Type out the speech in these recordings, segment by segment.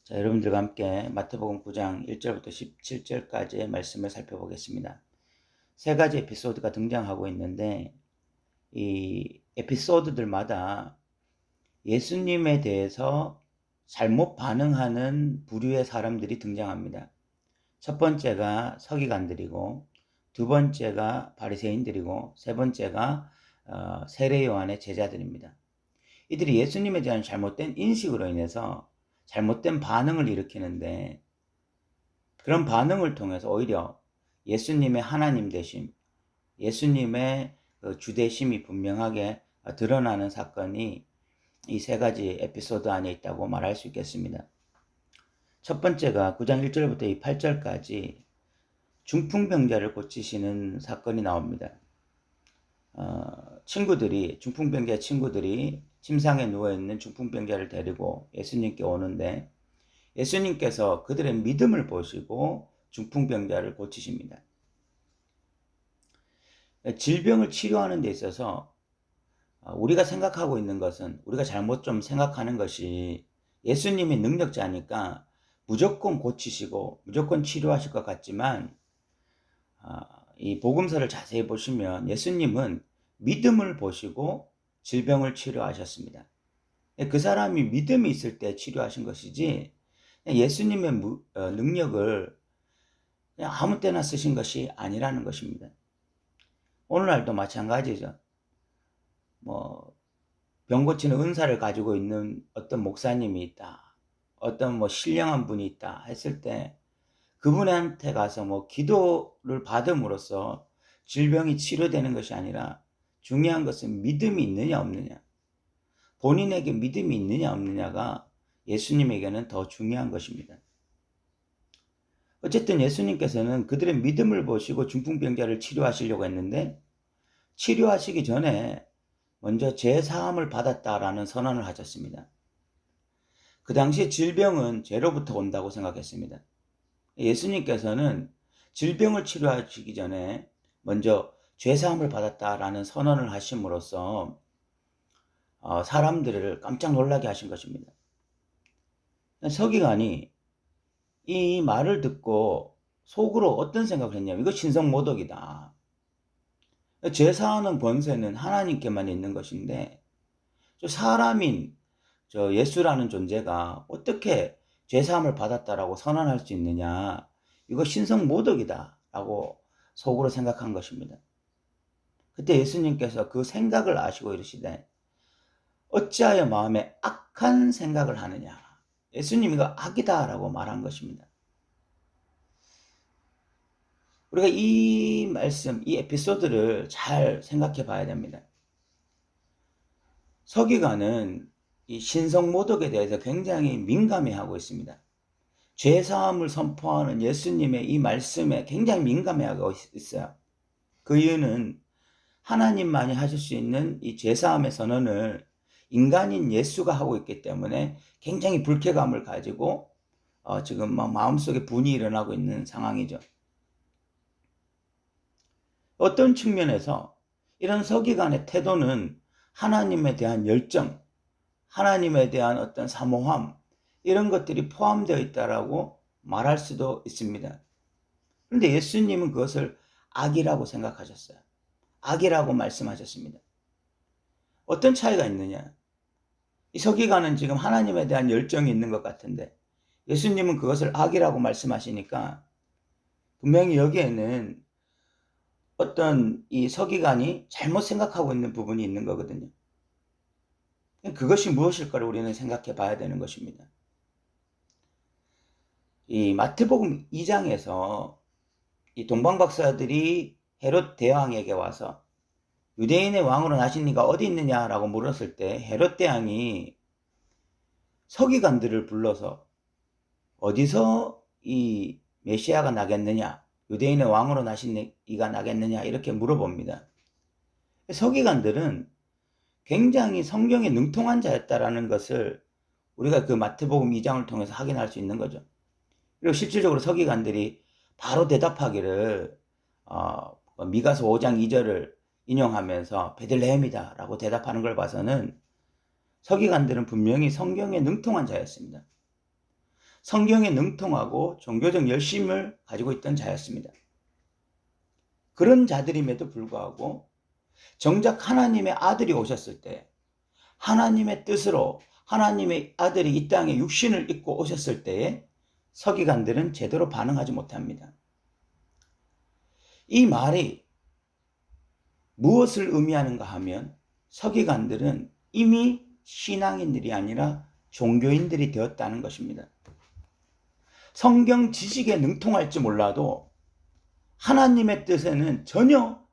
자, 여러분들과 함께 마태복음 9장 1절부터 17절까지의 말씀을 살펴보겠습니다. 세 가지 에피소드가 등장하고 있는데 이 에피소드들마다 예수님에 대해서 잘못 반응하는 부류의 사람들이 등장합니다. 첫 번째가 서기관들이고, 두 번째가 바리새인들이고, 세 번째가 세례 요한의 제자들입니다. 이들이 예수님에 대한 잘못된 인식으로 인해서 잘못된 반응을 일으키는데, 그런 반응을 통해서 오히려 예수님의 하나님 되심, 예수님의 주되심이 분명하게 드러나는 사건이 이 세 가지 에피소드 안에 있다고 말할 수 있겠습니다. 첫 번째가 9장 1절부터 8절까지 중풍병자를 고치시는 사건이 나옵니다. 중풍병자 친구들이 침상에 누워있는 중풍병자를 데리고 예수님께 오는데, 예수님께서 그들의 믿음을 보시고 중풍병자를 고치십니다. 질병을 치료하는 데 있어서 우리가 생각하고 있는 것은, 우리가 잘못 좀 생각하는 것이 예수님이 능력자니까 무조건 고치시고 무조건 치료하실 것 같지만, 이 복음서를 자세히 보시면 예수님은 믿음을 보시고 질병을 치료하셨습니다. 그 사람이 믿음이 있을 때 치료하신 것이지, 예수님의 능력을 그냥 아무 때나 쓰신 것이 아니라는 것입니다. 오늘날도 마찬가지죠. 병 고치는 은사를 가지고 있는 어떤 목사님이 있다, 어떤 신령한 분이 있다 했을 때 그분한테 가서 기도를 받음으로써 질병이 치료되는 것이 아니라, 중요한 것은 믿음이 있느냐 없느냐, 본인에게 믿음이 있느냐 없느냐가 예수님에게는 더 중요한 것입니다. 어쨌든 예수님께서는 그들의 믿음을 보시고 중풍병자를 치료하시려고 했는데, 치료하시기 전에 먼저 죄사함을 받았다라는 선언을 하셨습니다. 그 당시에 질병은 죄로부터 온다고 생각했습니다. 예수님께서는 질병을 치료하시기 전에 먼저 죄사함을 받았다라는 선언을 하심으로써 사람들을 깜짝 놀라게 하신 것입니다. 서기관이 이 말을 듣고 속으로 어떤 생각을 했냐면, 이거 신성모독이다. 죄사하는 권세는 하나님께만 있는 것인데, 사람인 예수라는 존재가 어떻게 죄사함을 받았다라고 선언할 수 있느냐, 이거 신성모독이다 라고 속으로 생각한 것입니다. 그때 예수님께서 그 생각을 아시고 이르시되, 어찌하여 마음에 악한 생각을 하느냐. 예수님이 이거 악이다 라고 말한 것입니다. 우리가 이 말씀, 이 에피소드를 잘 생각해 봐야 됩니다. 서기관은 이 신성모독에 대해서 굉장히 민감해하고 있습니다. 죄사함을 선포하는 예수님의 이 말씀에 굉장히 민감해하고 있어요. 그 이유는 하나님만이 하실 수 있는 이 죄사함의 선언을 인간인 예수가 하고 있기 때문에 굉장히 불쾌감을 가지고 지금 마음속에 분이 일어나고 있는 상황이죠. 어떤 측면에서 이런 서기관의 태도는 하나님에 대한 열정, 하나님에 대한 어떤 사모함, 이런 것들이 포함되어 있다라고 말할 수도 있습니다. 그런데 예수님은 그것을 악이라고 생각하셨어요. 악이라고 말씀하셨습니다. 어떤 차이가 있느냐? 이 서기관은 지금 하나님에 대한 열정이 있는 것 같은데, 예수님은 그것을 악이라고 말씀하시니까 분명히 여기에는 어떤 이 서기관이 잘못 생각하고 있는 부분이 있는 거거든요. 그것이 무엇일까를 우리는 생각해 봐야 되는 것입니다. 이 마태복음 2장에서 이 동방박사들이 헤롯 대왕에게 와서 유대인의 왕으로 나신 이가 어디 있느냐라고 물었을 때, 헤롯 대왕이 서기관들을 불러서 어디서 이 메시아가 나겠느냐, 유대인의 왕으로 나신 이가 나겠느냐 이렇게 물어봅니다. 서기관들은 굉장히 성경에 능통한 자였다라는 것을 우리가 그 마태복음 2장을 통해서 확인할 수 있는 거죠. 그리고 실질적으로 서기관들이 바로 대답하기를 미가서 5장 2절을 인용하면서 베들레헴이다 라고 대답하는 걸 봐서는 서기관들은 분명히 성경에 능통한 자였습니다. 성경에 능통하고 종교적 열심을 가지고 있던 자였습니다. 그런 자들임에도 불구하고 정작 하나님의 아들이 오셨을 때, 하나님의 뜻으로 하나님의 아들이 이 땅에 육신을 입고 오셨을 때에 서기관들은 제대로 반응하지 못합니다. 이 말이 무엇을 의미하는가 하면 서기관들은 이미 신앙인들이 아니라 종교인들이 되었다는 것입니다. 성경 지식에 능통할지 몰라도 하나님의 뜻에는 전혀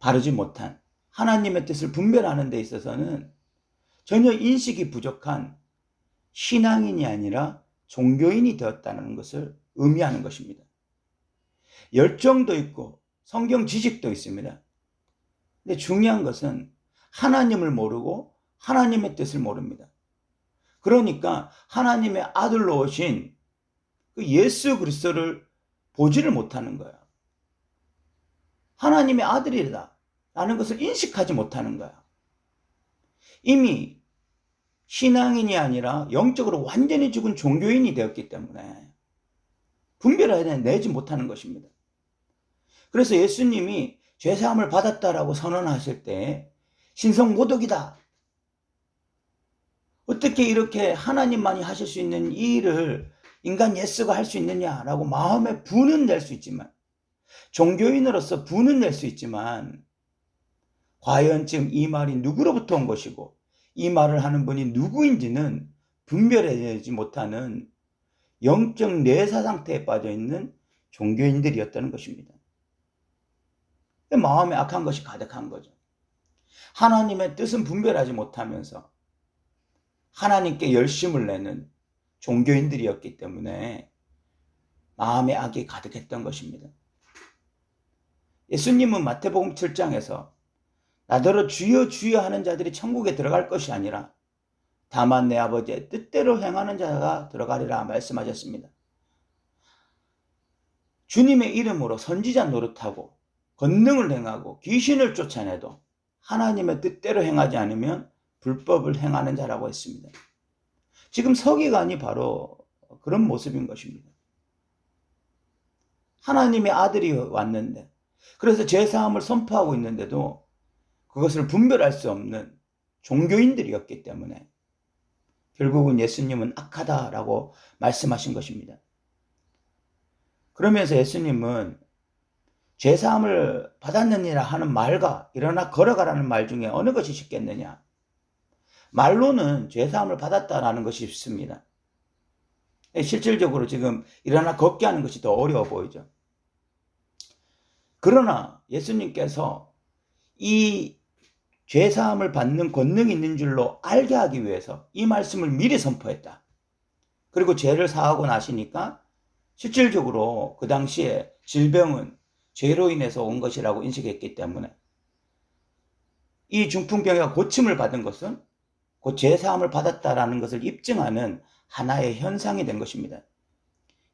바르지 못한, 하나님의 뜻을 분별하는 데 있어서는 전혀 인식이 부족한 신앙인이 아니라 종교인이 되었다는 것을 의미하는 것입니다. 열정도 있고 성경 지식도 있습니다. 근데 중요한 것은 하나님을 모르고 하나님의 뜻을 모릅니다. 그러니까 하나님의 아들로 오신 그 예수 그리스도를 보지를 못하는 거야. 하나님의 아들이다 라는 것을 인식하지 못하는 거야. 이미 신앙인이 아니라 영적으로 완전히 죽은 종교인이 되었기 때문에 분별을 내지 못하는 것입니다. 그래서 예수님이 죄사함을 받았다라고 선언하실 때 신성모독이다, 어떻게 이렇게 하나님만이 하실 수 있는 이 일을 인간 예수가 할 수 있느냐라고 마음에 분은 낼 수 있지만, 종교인으로서 분은 낼 수 있지만, 과연 지금 이 말이 누구로부터 온 것이고 이 말을 하는 분이 누구인지는 분별해내지 못하는 영적 뇌사 상태에 빠져있는 종교인들이었다는 것입니다. 마음에 악한 것이 가득한 거죠. 하나님의 뜻은 분별하지 못하면서 하나님께 열심을 내는 종교인들이었기 때문에 마음에 악이 가득했던 것입니다. 예수님은 마태복음 7장에서 나더러 주여 주여 하는 자들이 천국에 들어갈 것이 아니라 다만 내 아버지의 뜻대로 행하는 자가 들어가리라 말씀하셨습니다. 주님의 이름으로 선지자 노릇하고 권능을 행하고 귀신을 쫓아내도 하나님의 뜻대로 행하지 않으면 불법을 행하는 자라고 했습니다. 지금 서기관이 바로 그런 모습인 것입니다. 하나님의 아들이 왔는데, 그래서 죄사함을 선포하고 있는데도 그것을 분별할 수 없는 종교인들이었기 때문에 결국은 예수님은 악하다라고 말씀하신 것입니다. 그러면서 예수님은 죄사함을 받았느니라 하는 말과 일어나 걸어가라는 말 중에 어느 것이 쉽겠느냐? 말로는 죄사함을 받았다라는 것이 쉽습니다. 실질적으로 지금 일어나 걷게 하는 것이 더 어려워 보이죠. 그러나 예수님께서 이 죄사함을 받는 권능이 있는 줄로 알게 하기 위해서 이 말씀을 미리 선포했다. 그리고 죄를 사하고 나시니까 실질적으로 그 당시에 질병은 죄로 인해서 온 것이라고 인식했기 때문에 이 중풍병이가 고침을 받은 것은 그 죄사함을 받았다라는 것을 입증하는 하나의 현상이 된 것입니다.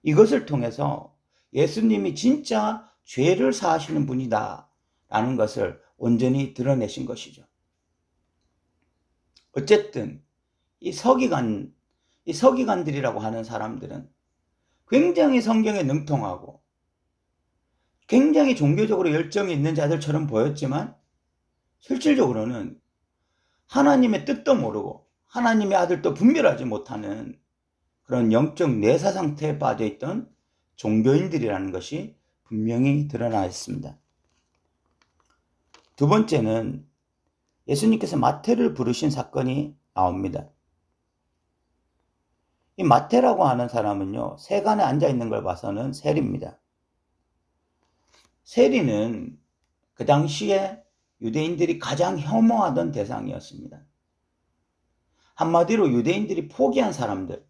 이것을 통해서 예수님이 진짜 죄를 사하시는 분이다 라는 것을 온전히 드러내신 것이죠. 어쨌든 이 서기관들이라고 하는 사람들은 굉장히 성경에 능통하고 굉장히 종교적으로 열정이 있는 자들처럼 보였지만 실질적으로는 하나님의 뜻도 모르고 하나님의 아들도 분별하지 못하는 그런 영적 뇌사 상태에 빠져있던 종교인들이라는 것이 분명히 드러나 있습니다. 두 번째는 예수님께서 마태를 부르신 사건이 나옵니다. 이 마태라고 하는 사람은요, 세간에 앉아있는 걸 봐서는 세리입니다. 세리는 그 당시에 유대인들이 가장 혐오하던 대상이었습니다. 한마디로 유대인들이 포기한 사람들,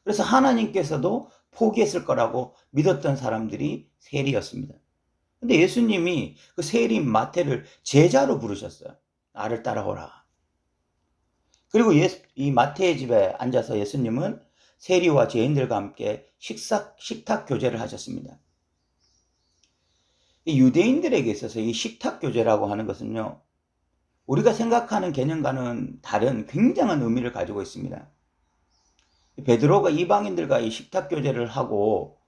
그래서 하나님께서도 포기했을 거라고 믿었던 사람들이 세리였습니다. 근데 예수님이 그 세리인 마태를 제자로 부르셨어요. 나를 따라오라. 그리고 이 마태의 집에 앉아서 예수님은 세리와 죄인들과 함께 식탁 교제를 하셨습니다. 이 유대인들에게 있어서 이 식탁 교제라고 하는 것은요, 우리가 생각하는 개념과는 다른 굉장한 의미를 가지고 있습니다. 베드로가 이방인들과 이 식탁 교제를 하고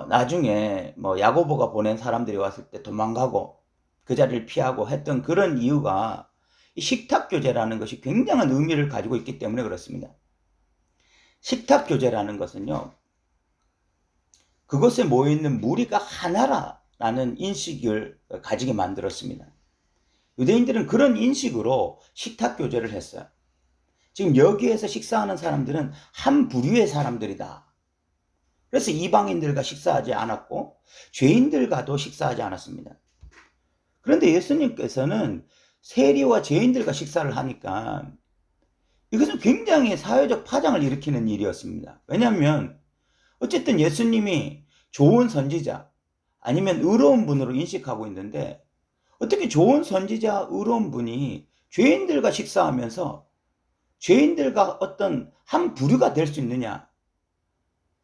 나중에 뭐 야고보가 보낸 사람들이 왔을 때 도망가고 그 자리를 피하고 했던 그런 이유가 이 식탁 교제라는 것이 굉장한 의미를 가지고 있기 때문에 그렇습니다. 식탁 교제라는 것은요, 그곳에 모여있는 무리가 하나라는 인식을 가지게 만들었습니다. 유대인들은 그런 인식으로 식탁 교제를 했어요. 지금 여기에서 식사하는 사람들은 한 부류의 사람들이다. 그래서 이방인들과 식사하지 않았고 죄인들과도 식사하지 않았습니다. 그런데 예수님께서는 세리와 죄인들과 식사를 하니까 이것은 굉장히 사회적 파장을 일으키는 일이었습니다. 왜냐하면 어쨌든 예수님이 좋은 선지자 아니면 의로운 분으로 인식하고 있는데 어떻게 좋은 선지자 의로운 분이 죄인들과 식사하면서 죄인들과 어떤 한 부류가 될 수 있느냐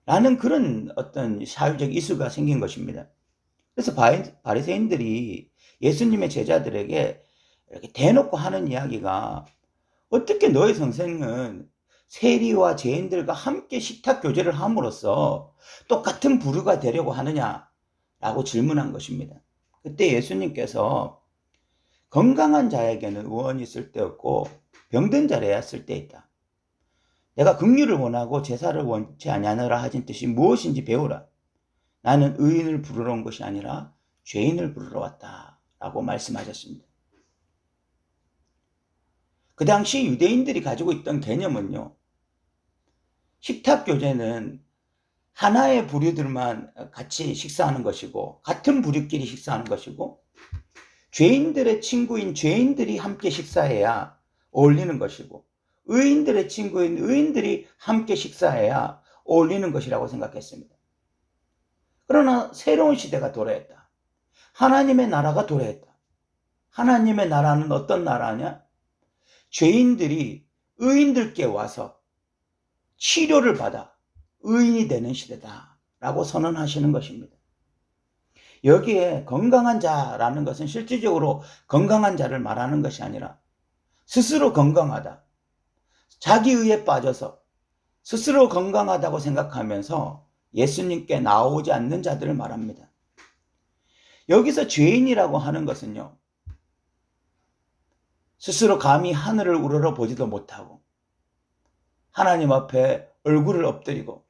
라는 그런 어떤 사회적 이슈가 생긴 것입니다. 그래서 바리새인들이 예수님의 제자들에게 이렇게 대놓고 하는 이야기가 어떻게 너희 선생은 세리와 죄인들과 함께 식탁 교제를 함으로써 똑같은 부류가 되려고 하느냐라고 질문한 것입니다. 그때 예수님께서 건강한 자에게는 의원이 쓸데없고 병든 자에야 쓸데있다. 내가 긍휼을 원하고 제사를 원치 아니하노라 하신 뜻이 무엇인지 배우라. 나는 의인을 부르러 온 것이 아니라 죄인을 부르러 왔다 라고 말씀하셨습니다. 그 당시 유대인들이 가지고 있던 개념은요, 식탁 교제는 하나의 부류들만 같이 식사하는 것이고 같은 부류끼리 식사하는 것이고 죄인들의 친구인 죄인들이 함께 식사해야 어울리는 것이고 의인들의 친구인 의인들이 함께 식사해야 어울리는 것이라고 생각했습니다. 그러나 새로운 시대가 도래했다. 하나님의 나라가 도래했다. 하나님의 나라는 어떤 나라냐? 죄인들이 의인들께 와서 치료를 받아 의인이 되는 시대다 라고 선언하시는 것입니다. 여기에 건강한 자라는 것은 실질적으로 건강한 자를 말하는 것이 아니라 스스로 건강하다, 자기의에 빠져서 스스로 건강하다고 생각하면서 예수님께 나오지 않는 자들을 말합니다. 여기서 죄인이라고 하는 것은요, 스스로 감히 하늘을 우러러 보지도 못하고 하나님 앞에 얼굴을 엎드리고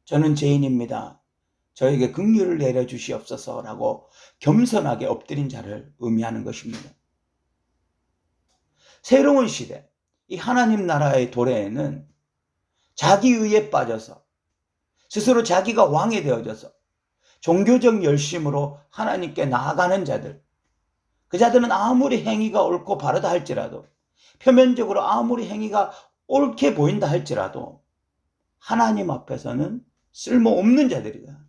저는 죄인입니다. 저에게 긍휼을 내려주시옵소서라고 겸손하게 엎드린 자를 의미하는 것입니다. 새로운 시대, 이 하나님 나라의 도래에는 자기의에 빠져서 스스로 자기가 왕이 되어져서 종교적 열심으로 하나님께 나아가는 자들, 그 자들은 아무리 행위가 옳고 바르다 할지라도, 표면적으로 아무리 행위가 옳게 보인다 할지라도 하나님 앞에서는 쓸모없는 자들이다.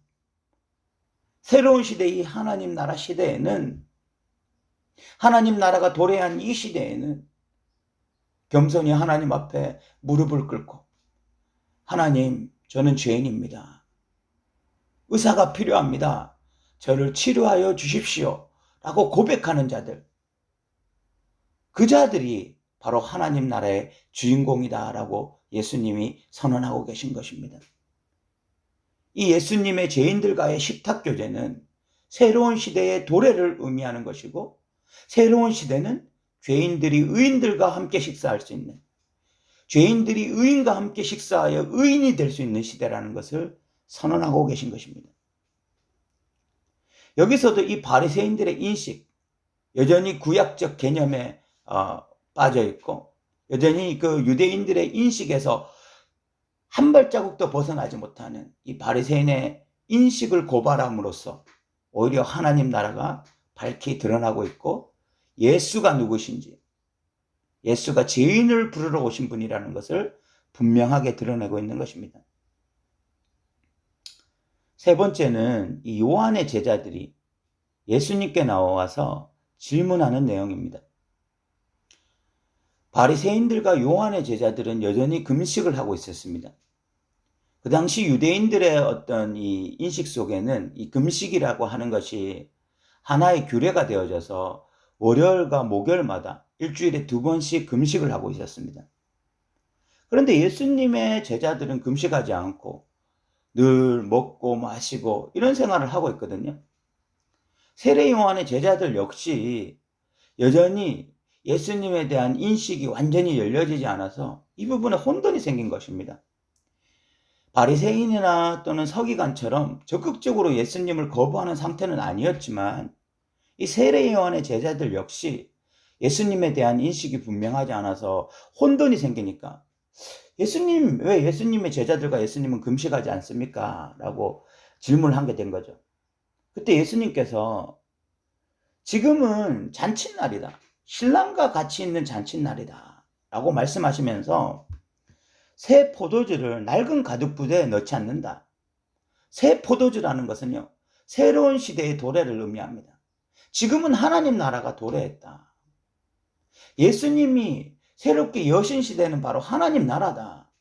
새로운 시대, 이 하나님 나라 시대에는, 하나님 나라가 도래한 이 시대에는 겸손히 하나님 앞에 무릎을 꿇고 하나님, 저는 죄인입니다. 의사가 필요합니다. 저를 치료하여 주십시오 라고 고백하는 자들, 그 자들이 바로 하나님 나라의 주인공이다 라고 예수님이 선언하고 계신 것입니다. 이 예수님의 죄인들과의 식탁 교제는 새로운 시대의 도래를 의미하는 것이고, 새로운 시대는 죄인들이 의인들과 함께 식사할 수 있는, 죄인들이 의인과 함께 식사하여 의인이 될 수 있는 시대라는 것을 선언하고 계신 것입니다. 여기서도 이 바리새인들의 인식, 여전히 구약적 개념에 빠져 있고 여전히 그 유대인들의 인식에서 한 발자국도 벗어나지 못하는 이 바리새인의 인식을 고발함으로써 오히려 하나님 나라가 밝히 드러나고 있고, 예수가 누구신지, 예수가 죄인을 부르러 오신 분이라는 것을 분명하게 드러내고 있는 것입니다. 세 번째는 이 요한의 제자들이 예수님께 나와서 질문하는 내용입니다. 바리새인들과 요한의 제자들은 여전히 금식을 하고 있었습니다. 그 당시 유대인들의 어떤 이 인식 속에는 이 금식이라고 하는 것이 하나의 규례가 되어져서 월요일과 목요일마다 일주일에 2번씩 금식을 하고 있었습니다. 그런데 예수님의 제자들은 금식하지 않고 늘 먹고 마시고 이런 생활을 하고 있거든요. 세례 요한의 제자들 역시 여전히 예수님에 대한 인식이 완전히 열려지지 않아서 이 부분에 혼돈이 생긴 것입니다. 바리새인이나 또는 서기관처럼 적극적으로 예수님을 거부하는 상태는 아니었지만 이 세례 요한의 제자들 역시 예수님에 대한 인식이 분명하지 않아서 혼돈이 생기니까 예수님, 왜 예수님의 제자들과 예수님은 금식하지 않습니까? 라고 질문을 하게 된 거죠. 그때 예수님께서 지금은 잔칫날이다. 신랑과 같이 있는 잔칫날이다. 라고 말씀하시면서 새 포도주를 낡은 가죽 부대에 넣지 않는다. 새 포도주라는 것은요, 새로운 시대의 도래를 의미합니다. 지금은 하나님 나라가 도래했다. 예수님이 새롭게 여신 시대는 바로 하나님 나라다.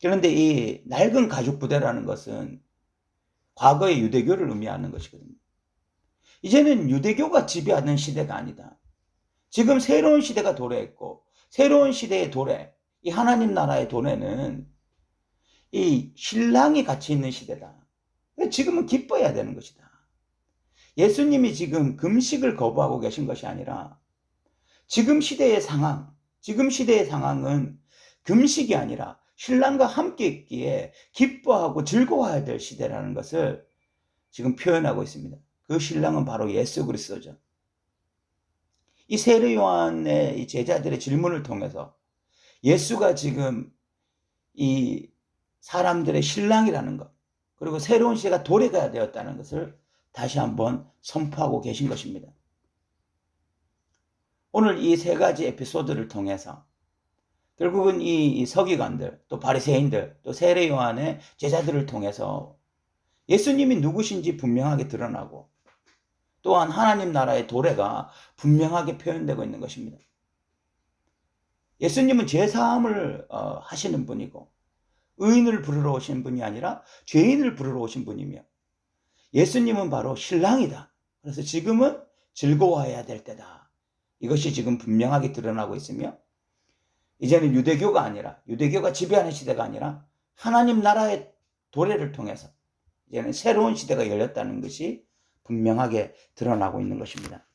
그런데 이 낡은 가죽 부대라는 것은 과거의 유대교를 의미하는 것이거든요. 이제는 유대교가 지배하는 시대가 아니다. 지금 새로운 시대가 도래했고, 새로운 시대의 도래, 이 하나님 나라의 도래는 이 신랑이 같이 있는 시대다. 지금은 기뻐해야 되는 것이다. 예수님이 지금 금식을 거부하고 계신 것이 아니라 지금 시대의 상황은 금식이 아니라 신랑과 함께 있기에 기뻐하고 즐거워해야 될 시대라는 것을 지금 표현하고 있습니다. 그 신랑은 바로 예수 그리스도죠. 이 세례 요한의 이 제자들의 질문을 통해서 예수가 지금 이 사람들의 신랑이라는 것, 그리고 새로운 시대가 도래가 되었다는 것을 다시 한번 선포하고 계신 것입니다. 오늘 이 세 가지 에피소드를 통해서 결국은 이 서기관들, 또 바리새인들, 또 세례 요한의 제자들을 통해서 예수님이 누구신지 분명하게 드러나고 또한 하나님 나라의 도래가 분명하게 표현되고 있는 것입니다. 예수님은 죄사함을 하시는 분이고 의인을 부르러 오신 분이 아니라 죄인을 부르러 오신 분이며 예수님은 바로 신랑이다. 그래서 지금은 즐거워해야 될 때다. 이것이 지금 분명하게 드러나고 있으며 이제는 유대교가 지배하는 시대가 아니라 하나님 나라의 도래를 통해서 이제는 새로운 시대가 열렸다는 것이 분명하게 드러나고 있는 것입니다.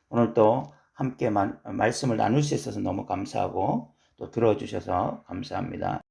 오늘 또 함께 말씀을 나눌 수 있어서 너무 감사하고 또 들어주셔서 감사합니다.